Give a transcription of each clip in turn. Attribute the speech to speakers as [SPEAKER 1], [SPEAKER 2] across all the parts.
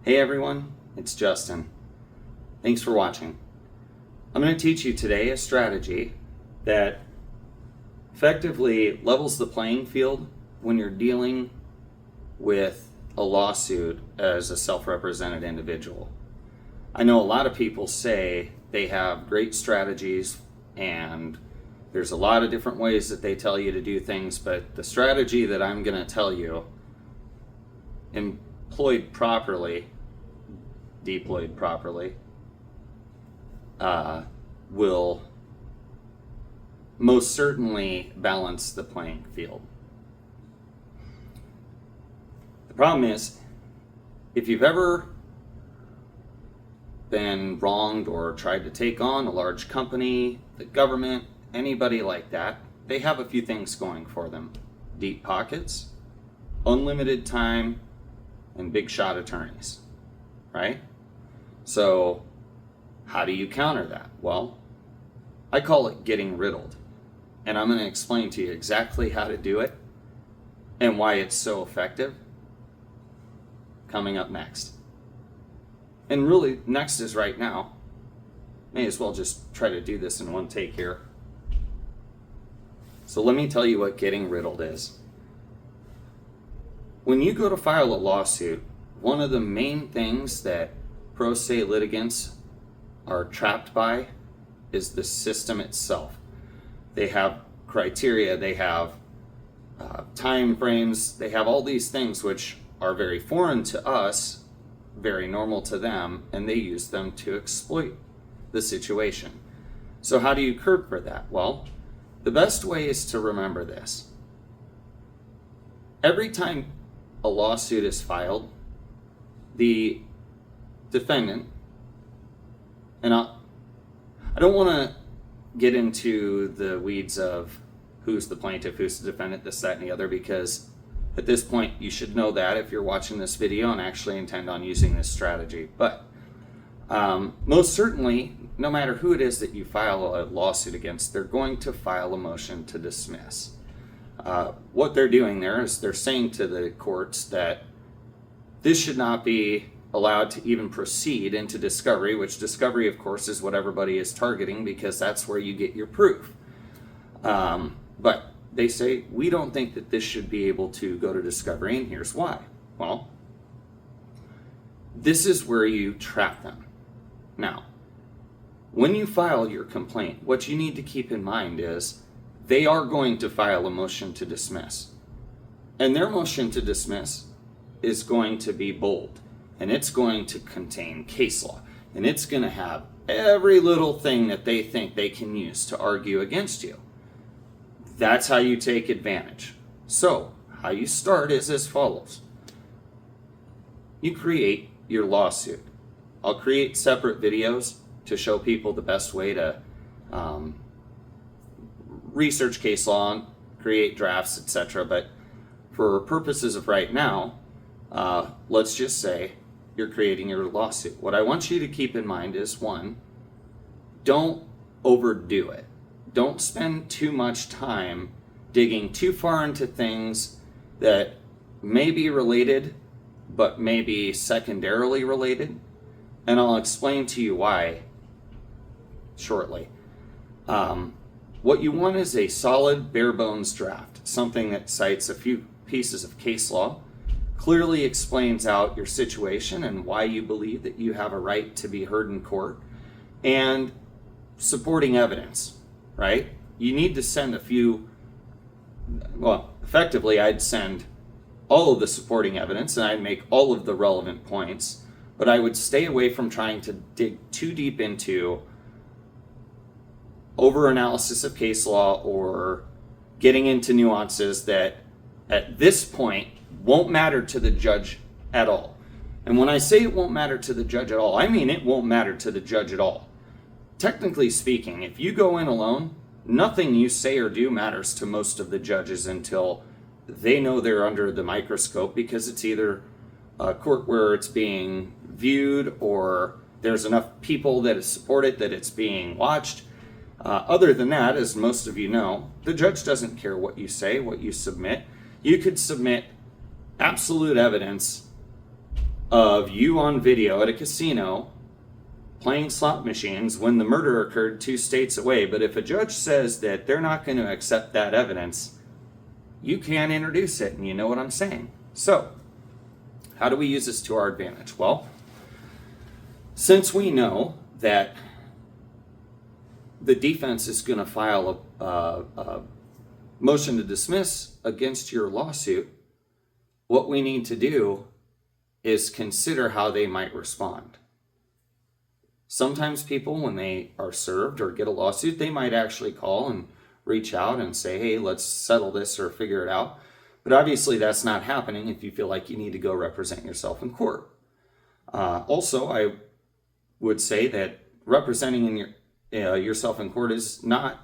[SPEAKER 1] Hey everyone, it's Justin. Thanks for watching. I'm going to teach you today a strategy that effectively levels the playing field when you're dealing with a lawsuit as a self-represented individual. I know a lot of people say they have great strategies and there's a lot of different ways that they tell you to do things, but the strategy that I'm going to tell you, employed properly, deployed properly, will most certainly balance the playing field. The problem is, if you've ever been wronged or tried to take on a large company, the government, anybody like that, they have a few things going for them. Deep pockets, unlimited time, and big shot attorneys, right? So how do you counter that? Well, I call it getting riddled. And I'm going to explain to you exactly how to do it and why it's so effective coming up next. And really, next is right now. May as well just try to do this in one take here. So let me tell you what getting riddled is. When you go to file a lawsuit, one of the main things that ProSe litigants are trapped by is the system itself. They have criteria, they have time frames, they have all these things which are very foreign to us, very normal to them, and they use them to exploit the situation. So how do you curb for that? Well, the best way is to remember this. Every time a lawsuit is filed, the defendant, and I don't want to get into the weeds of who's the plaintiff, who's the defendant, this, that, and the other, because at this point you should know that if you're watching this video and actually intend on using this strategy. But most certainly, no matter who it is that you file a lawsuit against, they're going to file a motion to dismiss. What they're doing there is they're saying to the courts that this should not be allowed to even proceed into discovery, which discovery, of course, is what everybody is targeting because that's where you get your proof. But they say, we don't think that this should be able to go to discovery, and here's why. Well, this is where you trap them. Now, when you file your complaint, what you need to keep in mind is they are going to file a motion to dismiss. And their motion to dismiss is going to be bold. And it's going to contain case law. And it's going to have every little thing that they think they can use to argue against you. That's how you take advantage. So, how you start is as follows. You create your lawsuit. I'll create separate videos to show people the best way to research case law, create drafts, etc. But for purposes of right now, let's just say you're creating your lawsuit. What I want you to keep in mind is, one, don't overdo it. Don't spend too much time digging too far into things that may be related, but may be secondarily related. And I'll explain to you why shortly. What you want is a solid, bare bones draft, something that cites a few pieces of case law, clearly explains out your situation and why you believe that you have a right to be heard in court, and supporting evidence, right? You need to send a few, well, effectively I'd send all of the supporting evidence and I'd make all of the relevant points, but I would stay away from trying to dig too deep into over-analysis of case law or getting into nuances that at this point won't matter to the judge at all. And when I say it won't matter to the judge at all, I mean it won't matter to the judge at all. Technically speaking, if you go in alone, nothing you say or do matters to most of the judges until they know they're under the microscope, because it's either a court where it's being viewed or there's enough people that support it that it's being watched. Other than that, as most of you know, the judge doesn't care what you say, what you submit. You could submit absolute evidence of you on video at a casino playing slot machines when the murder occurred 2 states away. But if a judge says that they're not going to accept that evidence, you can't introduce it, and you know what I'm saying. So, how do we use this to our advantage? Well, since we know that the defense is going to file a motion to dismiss against your lawsuit, what we need to do is consider how they might respond. Sometimes people, when they are served or get a lawsuit, they might actually call and reach out and say, hey, let's settle this or figure it out. But obviously that's not happening if you feel like you need to go represent yourself in court. Also, I would say that representing yourself in court is not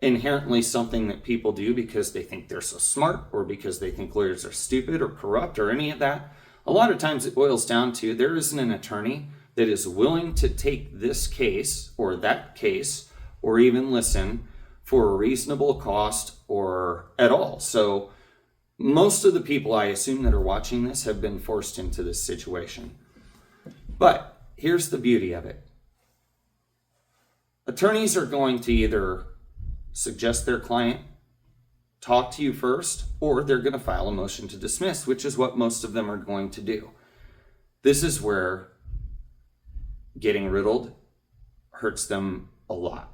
[SPEAKER 1] inherently something that people do because they think they're so smart or because they think lawyers are stupid or corrupt or any of that. A lot of times it boils down to there isn't an attorney that is willing to take this case or that case or even listen for a reasonable cost or at all. So most of the people, I assume, that are watching this have been forced into this situation. But here's the beauty of it. Attorneys are going to either suggest their client talk to you first, or they're going to file a motion to dismiss, which is what most of them are going to do. This is where getting riddled hurts them a lot.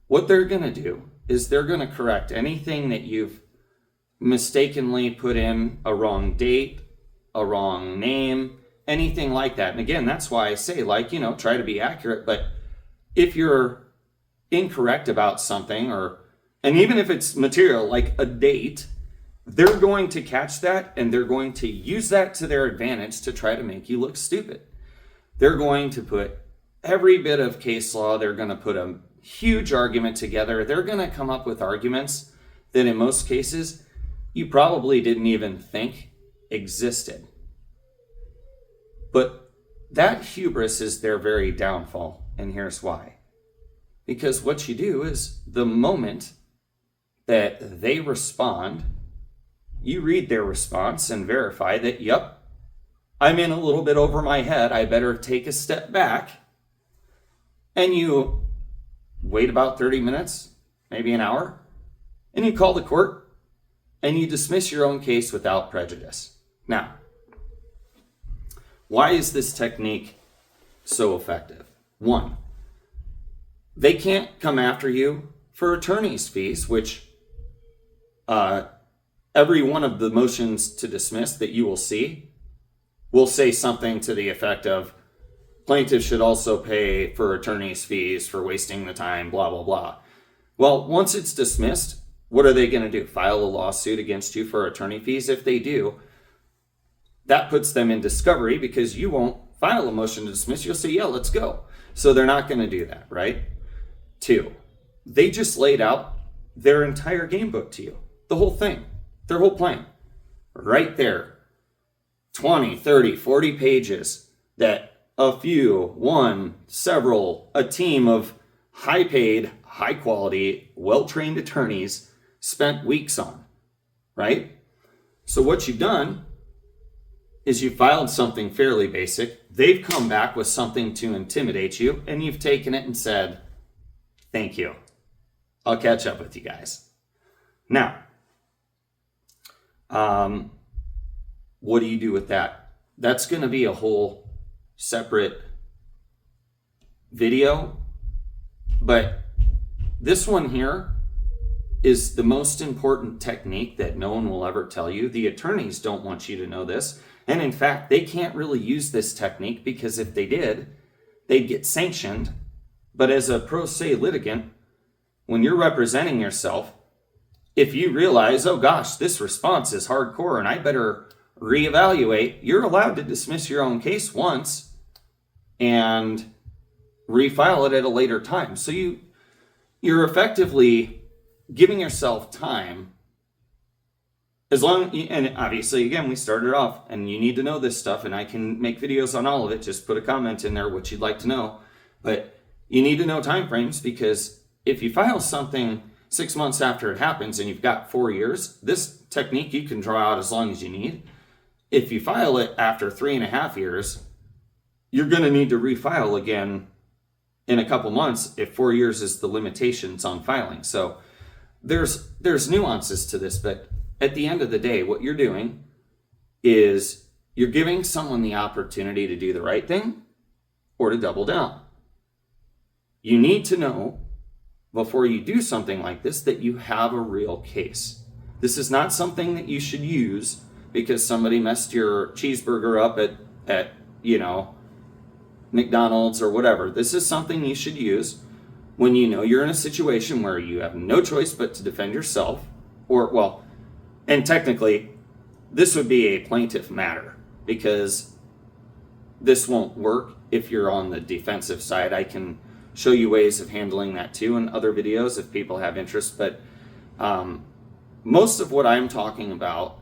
[SPEAKER 1] What they're going to do is they're going to correct anything that you've mistakenly put in a wrong date, a wrong name, anything like that. And again, that's why I say, try to be accurate. But if you're incorrect about something, and even if it's material like a date, they're going to catch that and they're going to use that to their advantage to try to make you look stupid. They're going to put every bit of case law, they're going to put a huge argument together. They're going to come up with arguments that in most cases you probably didn't even think existed. But that hubris is their very downfall, and here's why. Because what you do is the moment that they respond, you read their response and verify that, yep, I'm in a little bit over my head, I better take a step back. And you wait about 30 minutes, maybe an hour, and you call the court and you dismiss your own case without prejudice. Now, why is this technique so effective? 1, they can't come after you for attorney's fees, which every one of the motions to dismiss that you will see will say something to the effect of, plaintiff should also pay for attorney's fees for wasting the time, blah, blah, blah. Well, once it's dismissed, what are they going to do? File a lawsuit against you for attorney fees? If they do, that puts them in discovery because you won't file a motion to dismiss. You'll say, yeah, let's go. So they're not going to do that, right? 2, they just laid out their entire game book to you. The whole thing, their whole plan, right there. 20, 30, 40 pages that a few, one, several, a team of high-paid, high-quality, well-trained attorneys spent weeks on, right? So what you've done is you filed something fairly basic. They've come back with something to intimidate you, and you've taken it and said, thank you. I'll catch up with you guys. Now, what do you do with that? That's going to be a whole separate video, but this one here is the most important technique that no one will ever tell you. The attorneys don't want you to know this, and in fact, they can't really use this technique because if they did, they'd get sanctioned. But as a pro se litigant, when you're representing yourself, if you realize, oh gosh, this response is hardcore and I better reevaluate, you're allowed to dismiss your own case once and refile it at a later time. So you're effectively giving yourself time, and obviously, again, we started off, and you need to know this stuff, and I can make videos on all of it. Just put a comment in there what you'd like to know. But you need to know timeframes, because if you file something 6 months after it happens and you've got 4 years, this technique you can draw out as long as you need. if you file it after 3.5 years, you're going to need to refile again in a couple months if 4 years is the limitations on filing. So there's nuances to this, but at the end of the day, what you're doing is you're giving someone the opportunity to do the right thing or to double down. You need to know before you do something like this that you have a real case. This is not something that you should use because somebody messed your cheeseburger up at McDonald's or whatever. This is something you should use when you know you're in a situation where you have no choice but to defend yourself, and technically, this would be a plaintiff matter because this won't work if you're on the defensive side. I can show you ways of handling that too in other videos if people have interest, but most of what I'm talking about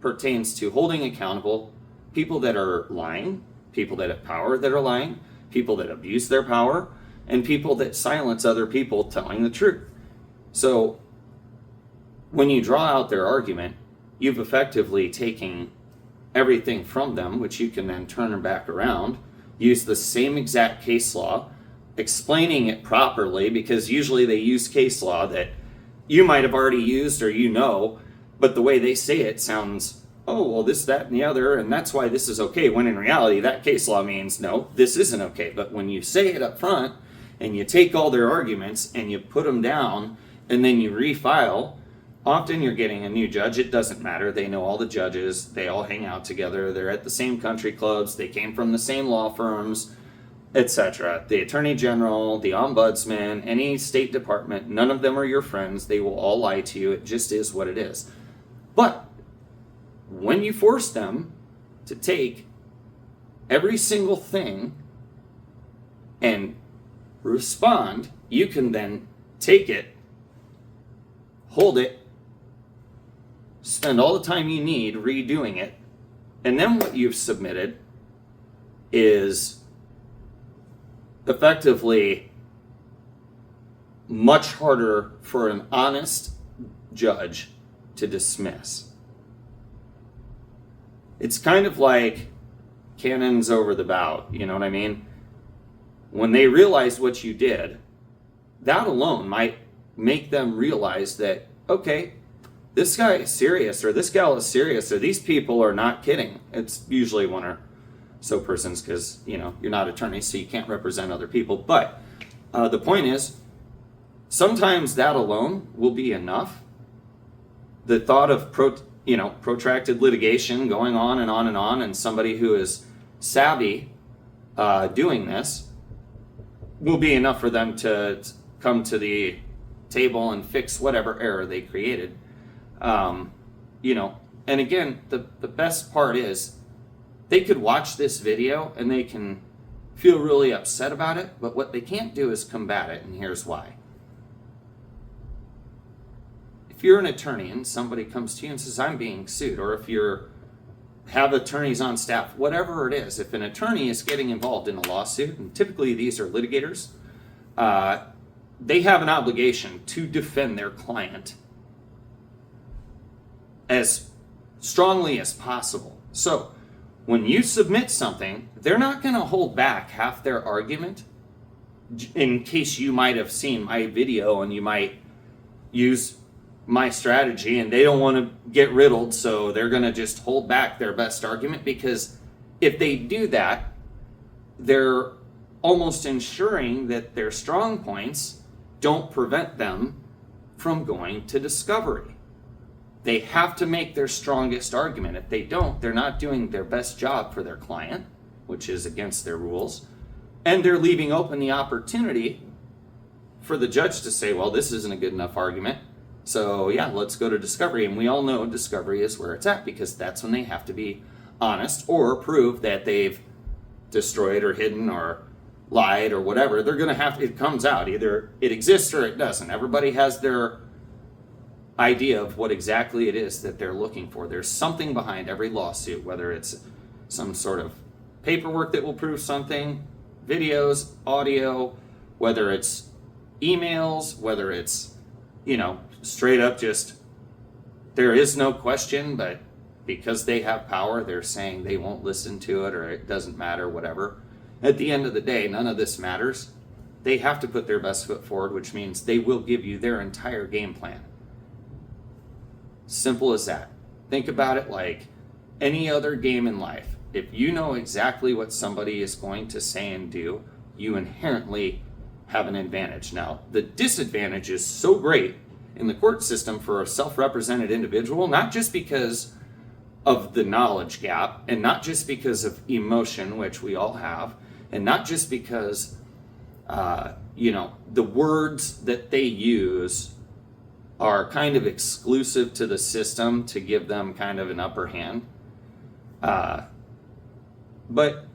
[SPEAKER 1] pertains to holding accountable people that are lying, people that have power that are lying, people that abuse their power, and people that silence other people telling the truth. So when you draw out their argument, you've effectively taken everything from them, which you can then turn back around, use the same exact case law, explaining it properly, because usually they use case law that you might have already used or but the way they say it sounds, oh, well, this, that, and the other, and that's why this is okay, when in reality, that case law means, no, this isn't okay. But when you say it up front, and you take all their arguments, and you put them down, and then you refile, often you're getting a new judge. It doesn't matter. They know all the judges. They all hang out together. They're at the same country clubs. They came from the same law firms, etc. The attorney general, the ombudsman, any state department, none of them are your friends. They will all lie to you. It just is what it is. But when you force them to take every single thing and respond, you can then take it, hold it, spend all the time you need redoing it, and then what you've submitted is effectively much harder for an honest judge to dismiss. It's kind of like cannons over the bow, you know what I mean? When they realize what you did, that alone might make them realize that, okay, this guy is serious, or this gal is serious, or these people are not kidding. It's usually one or so persons because, you're not attorneys, so you can't represent other people. But the point is, sometimes that alone will be enough. The thought of protracted litigation going on and on and on, and somebody who is savvy doing this will be enough for them to come to the table and fix whatever error they created. And again, the best part is they could watch this video and they can feel really upset about it, but what they can't do is combat it, and here's why. If you're an attorney and somebody comes to you and says, I'm being sued, or if you have attorneys on staff, whatever it is, if an attorney is getting involved in a lawsuit, and typically these are litigators, they have an obligation to defend their client as strongly as possible. So when you submit something, they're not going to hold back half their argument in case you might have seen my video and you might use my strategy and they don't want to get riddled, so they're going to just hold back their best argument, because if they do that, they're almost ensuring that their strong points don't prevent them from going to discovery. They have to make their strongest argument. If they don't, they're not doing their best job for their client, which is against their rules, and they're leaving open the opportunity for the judge to say, well, this isn't a good enough argument, so yeah, let's go to discovery. And we all know discovery is where it's at, because that's when they have to be honest or prove that they've destroyed or hidden or lied or whatever. They're going to have to, it comes out, either it exists or it doesn't. Everybody has their idea of what exactly it is that they're looking for. There's something behind every lawsuit, whether it's some sort of paperwork that will prove something, videos, audio, whether it's emails, whether it's, straight up just, there is no question, but because they have power, they're saying they won't listen to it or it doesn't matter, whatever. At the end of the day, none of this matters. They have to put their best foot forward, which means they will give you their entire game plan. Simple as that. Think about it like any other game in life. If you know exactly what somebody is going to say and do, you inherently have an advantage. Now, the disadvantage is so great in the court system for a self-represented individual, not just because of the knowledge gap, and not just because of emotion, which we all have, and not just because, the words that they use are kind of exclusive to the system to give them kind of an upper hand. But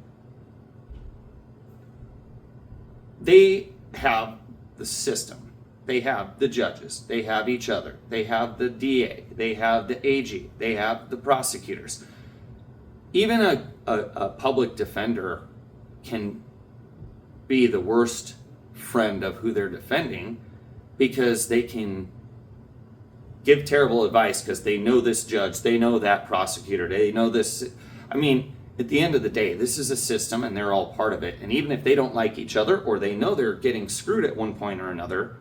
[SPEAKER 1] they have the system. They have the judges. They have each other. They have the DA. They have the AG. They have the prosecutors. Even a public defender can be the worst friend of who they're defending because they can give terrible advice because they know this judge, they know that prosecutor, they know this. I mean, at the end of the day, this is a system and they're all part of it. And even if they don't like each other or they know they're getting screwed at one point or another,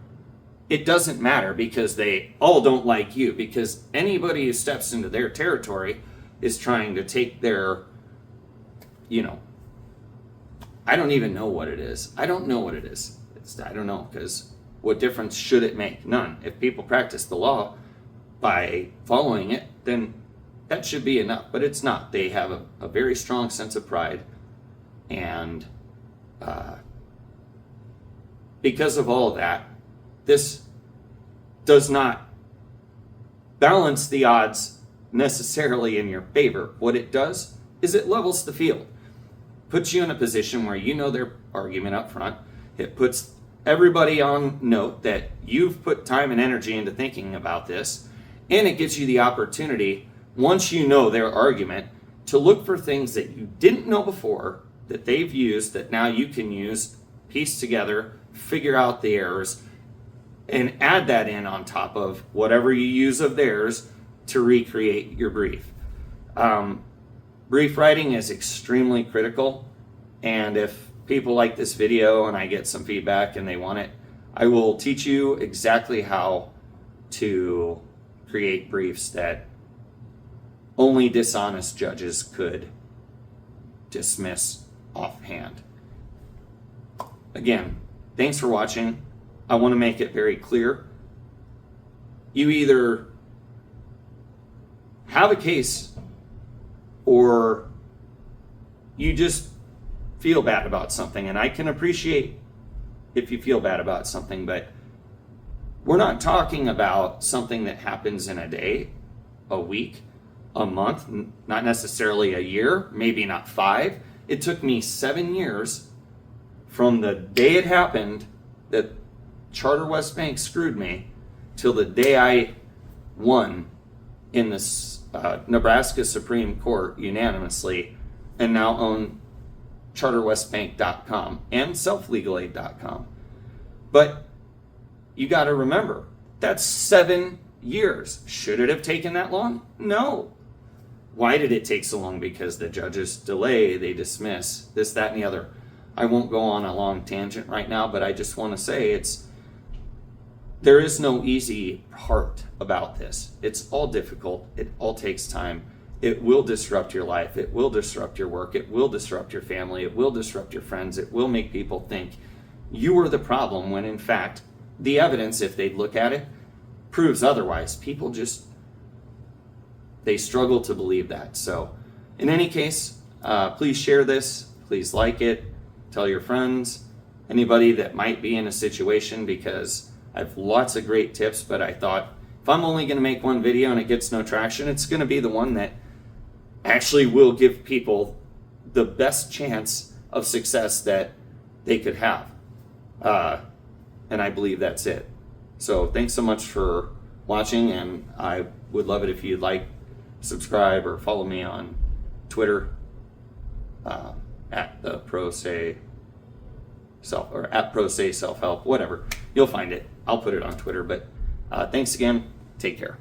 [SPEAKER 1] it doesn't matter because they all don't like you, because anybody who steps into their territory is trying to take their, I don't even know what it is. I don't know what it is. I don't know, because what difference should it make? None. If people practice the law by following it, then that should be enough, but it's not. They have a very strong sense of pride, and because of all of that, this does not balance the odds necessarily in your favor. What it does is it levels the field, puts you in a position where you know their argument up front. It puts everybody on note that you've put time and energy into thinking about this, and it gives you the opportunity, once you know their argument, to look for things that you didn't know before that they've used that now you can use, piece together, figure out the errors, and add that in on top of whatever you use of theirs to recreate your brief. Brief writing is extremely critical, and if people like this video and I get some feedback and they want it, I will teach you exactly how to create briefs that only dishonest judges could dismiss offhand. Again, thanks for watching. I want to make it very clear. You either have a case or you just feel bad about something, and I can appreciate if you feel bad about something, but we're not talking about something that happens in a day, a week, a month, not necessarily a year, maybe not 5. It took me 7 years from the day it happened that Charter West Bank screwed me till the day I won in the Nebraska Supreme Court unanimously and now own charterwestbank.com and selflegalaid.com. But you got to remember, that's 7 years. Should it have taken that long? No. Why did it take so long? Because the judges delay, they dismiss, this, that, and the other. I won't go on a long tangent right now, but I just want to say there is no easy part about this. It's all difficult. It all takes time. It will disrupt your life. It will disrupt your work. It will disrupt your family. It will disrupt your friends. It will make people think you are the problem when in fact the evidence, if they look at it, proves otherwise. People they struggle to believe that. So in any case, please share this. Please like it. Tell your friends, anybody that might be in a situation, because I have lots of great tips, but I thought if I'm only going to make one video and it gets no traction, it's going to be the one that actually will give people the best chance of success that they could have. And I believe that's it. So thanks so much for watching, and I would love it if you'd like, subscribe, or follow me on Twitter at the ProSe or at ProSe Self Help, whatever. You'll find it. I'll put it on Twitter. But thanks again. Take care.